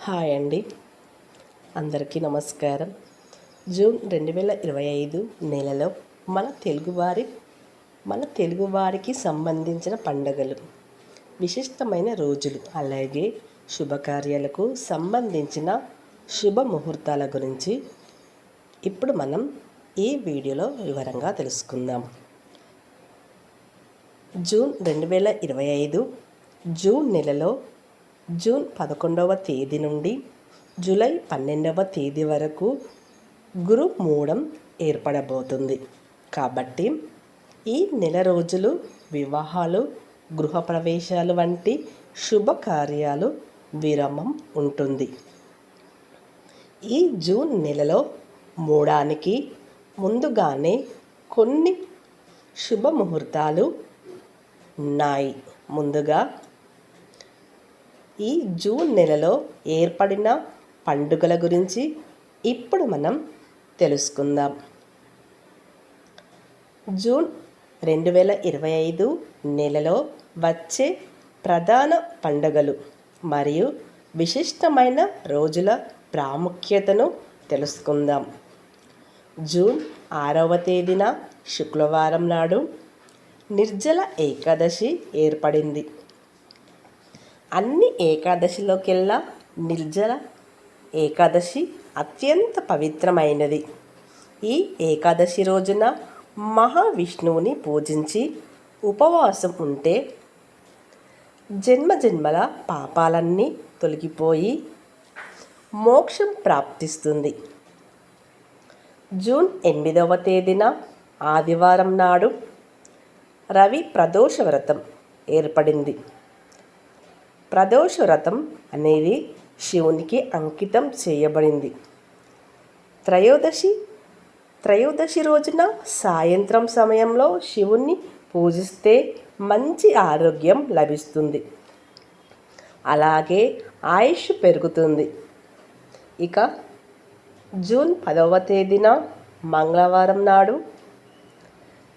Hi అండి, అందరికీ నమస్కారం. జూన్ 2025 నెలలో మన తెలుగువారికి సంబంధించిన పండుగలు, విశిష్టమైన రోజులు, అలాగే శుభకార్యాలకు సంబంధించిన శుభముహూర్తాల గురించి ఇప్పుడు మనం ఈ వీడియోలో వివరంగా తెలుసుకుందాం. జూన్ 2025 జూన్ నెలలో జూన్ 11వ తేదీ నుండి జూలై 12వ తేదీ వరకు గురు మూడం ఏర్పడబోతుంది. కాబట్టి ఈ నెల రోజులు వివాహాలు, గృహప్రవేశాలు వంటి శుభకార్యాలు విరామం ఉంటుంది. ఈ జూన్ నెలలో మూడానికి ముందుగానే కొన్ని శుభముహూర్తాలు ఉన్నాయి. ముందుగా ఈ జూన్ నెలలో ఏర్పడిన పండుగల గురించి ఇప్పుడు మనం తెలుసుకుందాం. జూన్ 2025 నెలలో వచ్చే ప్రధాన పండుగలు మరియు విశిష్టమైన రోజుల ప్రాముఖ్యతను తెలుసుకుందాం. జూన్ 6వ తేదీన శుక్రవారం నాడు నిర్జల ఏకాదశి ఏర్పడింది. అన్ని ఏకాదశిలోకెల్లా నిర్జల ఏకాదశి అత్యంత పవిత్రమైనది. ఈ ఏకాదశి రోజున మహావిష్ణువుని పూజించి ఉపవాసం ఉంటే జన్మజన్మల పాపాలన్నీ తొలగిపోయి మోక్షం ప్రాప్తిస్తుంది. జూన్ 8వ తేదీన ఆదివారం నాడు రవి ప్రదోష వ్రతం ఏర్పడింది. ప్రదోష వ్రతం అనేది శివునికి అంకితం చేయబడింది. త్రయోదశి రోజున సాయంత్రం సమయంలో శివుణ్ణి పూజిస్తే మంచి ఆరోగ్యం లభిస్తుంది, అలాగే ఆయుష్ పెరుగుతుంది. ఇక జూన్ 10వ తేదీన మంగళవారం నాడు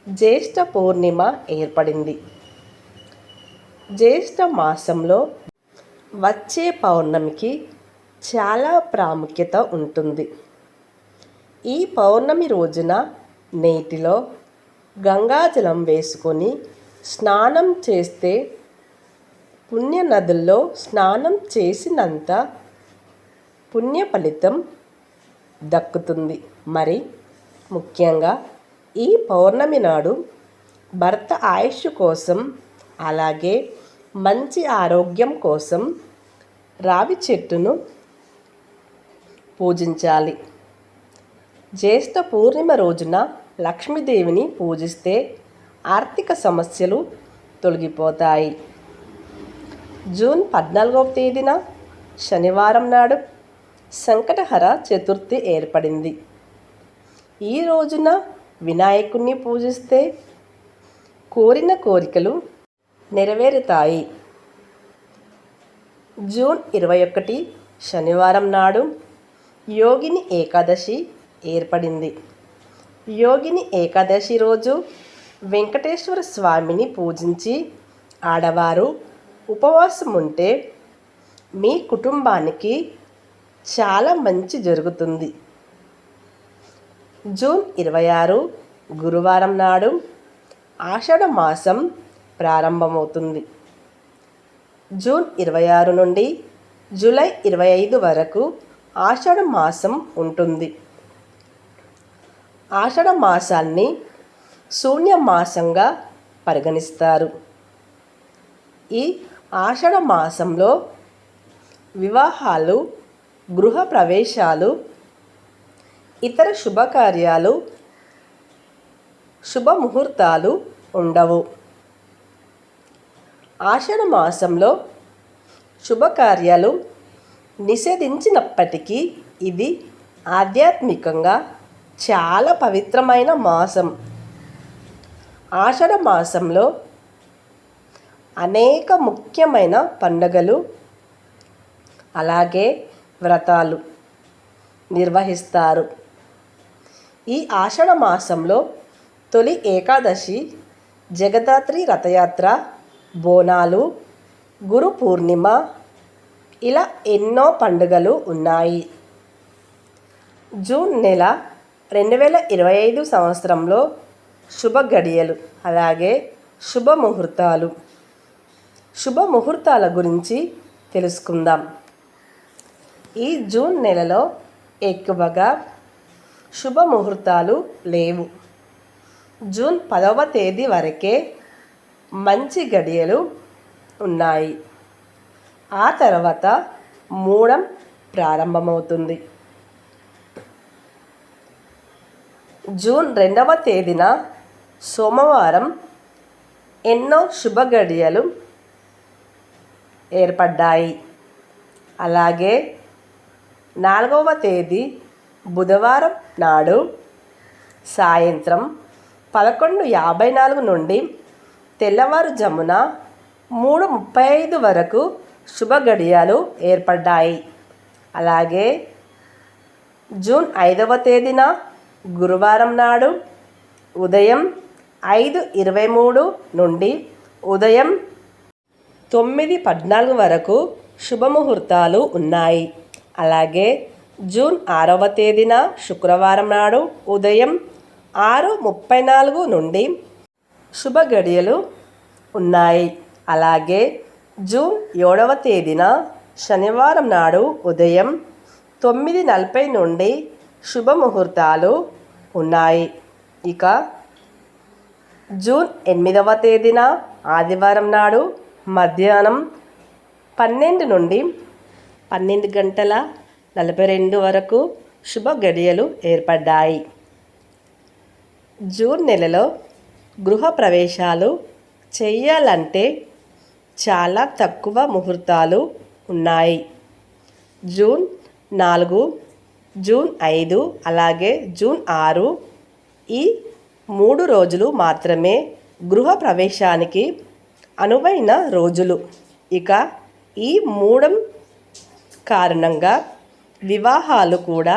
జ్యేష్ఠ పూర్ణిమ ఏర్పడింది. జ్యేష్ఠ మాసంలో వచ్చే పౌర్ణమికి చాలా ప్రాముఖ్యత ఉంటుంది. ఈ పౌర్ణమి రోజున నీటిలో గంగాజలం వేసుకొని స్నానం చేస్తే పుణ్య నదుల్లో స్నానం చేసినంత పుణ్య ఫలితం దక్కుతుంది. మరి ముఖ్యంగా ఈ పౌర్ణమి నాడు భర్త ఆయుష్ కోసం, అలాగే మంచి ఆరోగ్యం కోసం రావి చెట్టును పూజించాలి. జ్యేష్ఠ పూర్ణిమ రోజున లక్ష్మీదేవిని పూజిస్తే ఆర్థిక సమస్యలు తొలగిపోతాయి. జూన్ 14వ తేదీన శనివారం నాడు సంకటహర చతుర్థి ఏర్పడింది. ఈ రోజున వినాయకుణ్ణి పూజిస్తే కోరిన కోరికలు నెరవేరుతాయి. జూన్ 21 శనివారం నాడు యోగిని ఏకాదశి ఏర్పడింది. యోగిని ఏకాదశి రోజు వెంకటేశ్వర స్వామిని పూజించి ఆడవారు ఉపవాసం ఉంటే మీ కుటుంబానికి చాలా మంచి జరుగుతుంది. జూన్ 26 గురువారం నాడు ఆషాఢ మాసం ప్రారంభమవుతుంది. జూన్ 26 నుండి జూలై 25 వరకు ఆషాఢ మాసం ఉంటుంది. ఆషాఢ మాసాన్ని శూన్య మాసంగా పరిగణిస్తారు. ఈ ఆషాఢ మాసంలో వివాహాలు, గృహ ప్రవేశాలు, ఇతర శుభకార్యాలు, శుభముహూర్తాలు ఉండవు. ఆషాఢ మాసంలో శుభకార్యాలు నిషేధించినప్పటికీ ఇది ఆధ్యాత్మికంగా చాలా పవిత్రమైన మాసం. ఆషాఢ మాసంలో అనేక ముఖ్యమైన పండుగలు, అలాగే వ్రతాలు నిర్వహిస్తారు. ఈ ఆషాఢ మాసంలో తొలి ఏకాదశి, జగదాత్రి రథయాత్ర, బోనాలు, గురు పూర్ణిమ, ఇలా ఎన్నో పండుగలు ఉన్నాయి. జూన్ నెల 2025 సంవత్సరంలో శుభ గడియలు అలాగే శుభముహూర్తాల గురించి తెలుసుకుందాం. ఈ జూన్ నెలలో ఎక్కువగా శుభముహూర్తాలు లేవు. జూన్ 10వ తేదీ వరకే మంచి గడియలు ఉన్నాయి. ఆ తర్వాత మూడం ప్రారంభమవుతుంది. జూన్ 2వ తేదీన సోమవారం ఎన్నో శుభ గడియలు ఏర్పడ్డాయి. అలాగే 4వ తేదీ బుధవారం నాడు సాయంత్రం 11:54 నుండి తెల్లవారుజామున 3:35 వరకు శుభ గడియలు ఏర్పడ్డాయి. అలాగే జూన్ 5వ తేదీన గురువారం నాడు ఉదయం 5:23 నుండి ఉదయం 9:14 వరకు శుభముహూర్తాలు ఉన్నాయి. అలాగే జూన్ 6వ తేదీన శుక్రవారం నాడు ఉదయం 6:34 నుండి శుభ గడియలు ఉన్నాయి. అలాగే జూన్ 7వ తేదీన శనివారం నాడు ఉదయం 9:40 నుండి శుభముహూర్తాలు ఉన్నాయి. ఇక జూన్ 8వ తేదీన ఆదివారం నాడు మధ్యాహ్నం 12 నుండి 12:42 వరకు శుభ గడియలు ఏర్పడ్డాయి. జూన్ నెలలో గృహప్రవేశాలు చేయాలంటే చాలా తక్కువ ముహూర్తాలు ఉన్నాయి. జూన్ 4, జూన్ 5 అలాగే జూన్ 6 ఈ 3 రోజులు మాత్రమే గృహప్రవేశానికి అనువైన రోజులు. ఇక ఈ మూడం కారణంగా వివాహాలు కూడా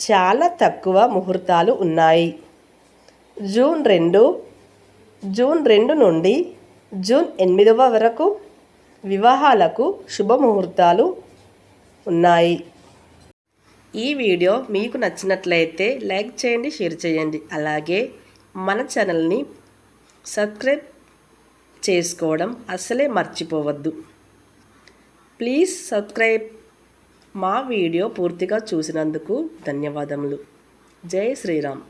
చాలా తక్కువ ముహూర్తాలు ఉన్నాయి. జూన్ 2 నుండి జూన్ 8 వరకు వివాహాలకు శుభముహూర్తాలు ఉన్నాయి. ఈ వీడియో మీకు నచ్చినట్లయితే లైక్ చేయండి, షేర్ చేయండి. అలాగే మన ఛానల్ని సబ్స్క్రైబ్ చేసుకోవడం అస్సలే మర్చిపోవద్దు. Please subscribe. మా వీడియో పూర్తిగా చూసినందుకు ధన్యవాదములు. జై శ్రీరామ్.